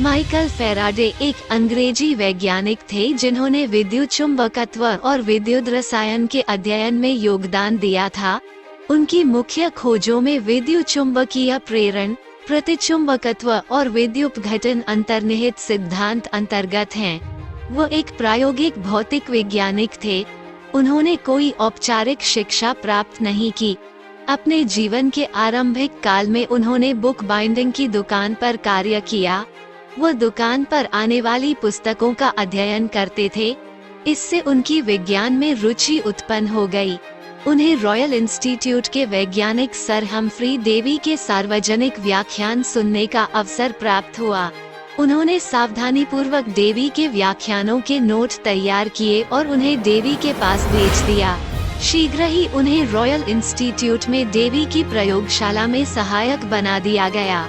Michael Faraday एक अंग्रेजी वैज्ञानिक थे जिन्होंने विद्युत चुंबकत्व और विद्युत रसायन के अध्ययन में योगदान दिया था। उनकी मुख्य खोजों में विद्युत चुंबकीय प्रेरण, प्रतिचुंबकत्व और विद्युपघटन अंतर्निहित सिद्धांत अंतर्गत हैं। वो एक प्रायोगिक भौतिक वैज्ञानिक थे। उन्होंने कोई औपचारिक शिक्षा प्राप्त नहीं की। अपने जीवन के आरंभिक काल में उन्होंने बुक बाइंडिंग की दुकान पर कार्य किया। वो दुकान पर आने वाली पुस्तकों का अध्ययन करते थे। इससे उनकी विज्ञान में रुचि उत्पन्न हो गई। उन्हें रॉयल इंस्टीट्यूट के वैज्ञानिक सर हम्फ्री डेवी के सार्वजनिक व्याख्यान सुनने का अवसर प्राप्त हुआ। उन्होंने सावधानीपूर्वक डेवी के व्याख्यानों के नोट तैयार किए और उन्हें डेवी के पास भेज दिया। शीघ्र ही उन्हें रॉयल इंस्टीट्यूट में डेवी की प्रयोगशाला में सहायक बना दिया गया।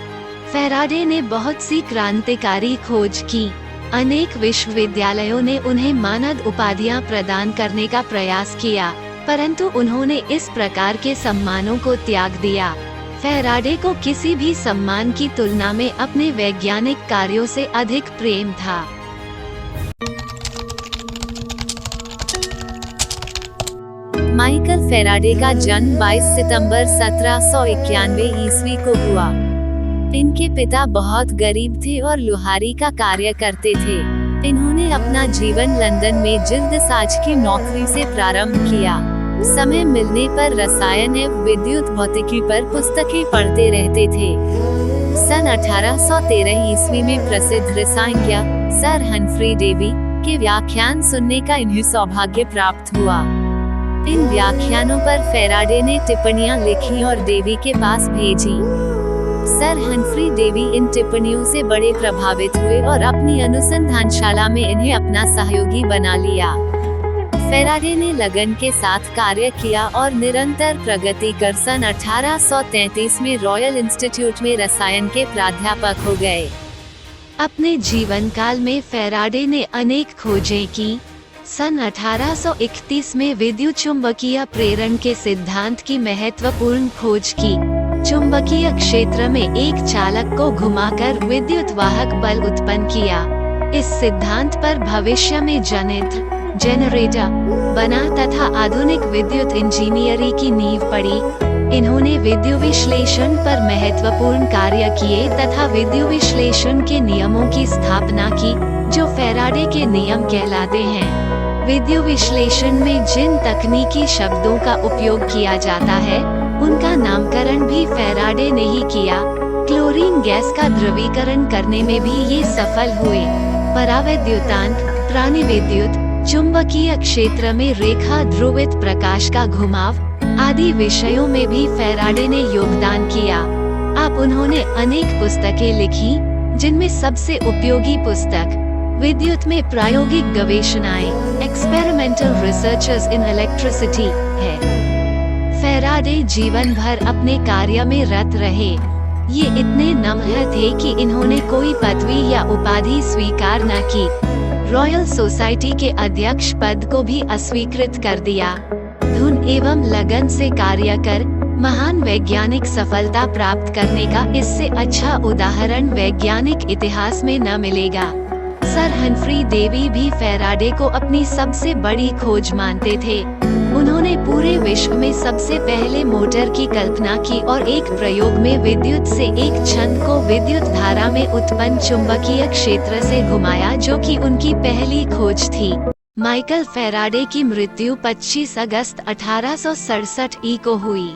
फैराडे ने बहुत सी क्रांतिकारी खोज की। अनेक विश्वविद्यालयों ने उन्हें मानद उपाधियां प्रदान करने का प्रयास किया, परंतु उन्होंने इस प्रकार के सम्मानों को त्याग दिया। फैराडे को किसी भी सम्मान की तुलना में अपने वैज्ञानिक कार्यों से अधिक प्रेम था। माइकल फैराडे का जन्म 22 सितंबर 1791 ईस्वी को हुआ। इनके पिता बहुत गरीब थे और लुहारी का कार्य करते थे। इन्होंने अपना जीवन लंदन में जिल्द साज की नौकरी से प्रारंभ किया। समय मिलने पर रसायन एवं विद्युत भौतिकी पर पुस्तकें पढ़ते रहते थे। सन 1813 ईस्वी में प्रसिद्ध रसायनज्ञ सर हम्फ्री डेवी के व्याख्यान सुनने का इन्हें सौभाग्य प्राप्त हुआ। इन व्याख्यानों पर फैराडे ने टिप्पणियां लिखी और डेवी के पास भेजी। सर हम्फ्री डेवी इन टिप्पणियों से बड़े प्रभावित हुए और अपनी अनुसंधानशाला में इन्हें अपना सहयोगी बना लिया। फैराडे ने लगन के साथ कार्य किया और निरंतर प्रगति कर सन 1833 में रॉयल इंस्टीट्यूट में रसायन के प्राध्यापक हो गए। अपने जीवन काल में फैराडे ने अनेक खोजें की। सन 1831 में विद्युत चुंबकीय प्रेरण के सिद्धांत की महत्वपूर्ण खोज की। चुंबकीय क्षेत्र में एक चालक को घुमाकर विद्युत वाहक बल उत्पन्न किया। इस सिद्धांत पर भविष्य में जनरेटर बना तथा आधुनिक विद्युत इंजीनियरी की नींव पड़ी। इन्होंने विद्युत विश्लेषण पर महत्वपूर्ण कार्य किए तथा विद्युत विश्लेषण के नियमों की स्थापना की, जो फैराडे के नियम कहलाते हैं। विद्युत विश्लेषण में जिन तकनीकी शब्दों का उपयोग किया जाता है, उनका नामकरण भी फैराडे ने ही किया। क्लोरीन गैस का द्रवीकरण करने में भी ये सफल हुए। परावैद्युतांक, प्राणी विद्युत, चुंबकीय क्षेत्र में रेखा ध्रुवित प्रकाश का घुमाव आदि विषयों में भी फैराडे ने योगदान किया। उन्होंने अनेक पुस्तकें लिखी, जिनमें सबसे उपयोगी पुस्तक विद्युत में प्रायोगिक गवेषणाएं एक्सपेरिमेंटल रिसर्चेस इन इलेक्ट्रिसिटी है। फैराडे जीवन भर अपने कार्य में रत रहे। ये इतने नम्र थे कि इन्होंने कोई पदवी या उपाधि स्वीकार न की। रॉयल सोसाइटी के अध्यक्ष पद को भी अस्वीकृत कर दिया। धुन एवं लगन से कार्य कर महान वैज्ञानिक सफलता प्राप्त करने का इससे अच्छा उदाहरण वैज्ञानिक इतिहास में न मिलेगा। सर हम्फ्री डेवी भी फैराडे को अपनी सबसे बड़ी खोज मानते थे। उन्होंने पूरे विश्व में सबसे पहले मोटर की कल्पना की और एक प्रयोग में विद्युत से एक छंद को विद्युत धारा में उत्पन्न चुंबकीय क्षेत्र से घुमाया, जो कि उनकी पहली खोज थी। माइकल फैराडे की मृत्यु 25 अगस्त 1867 को हुई।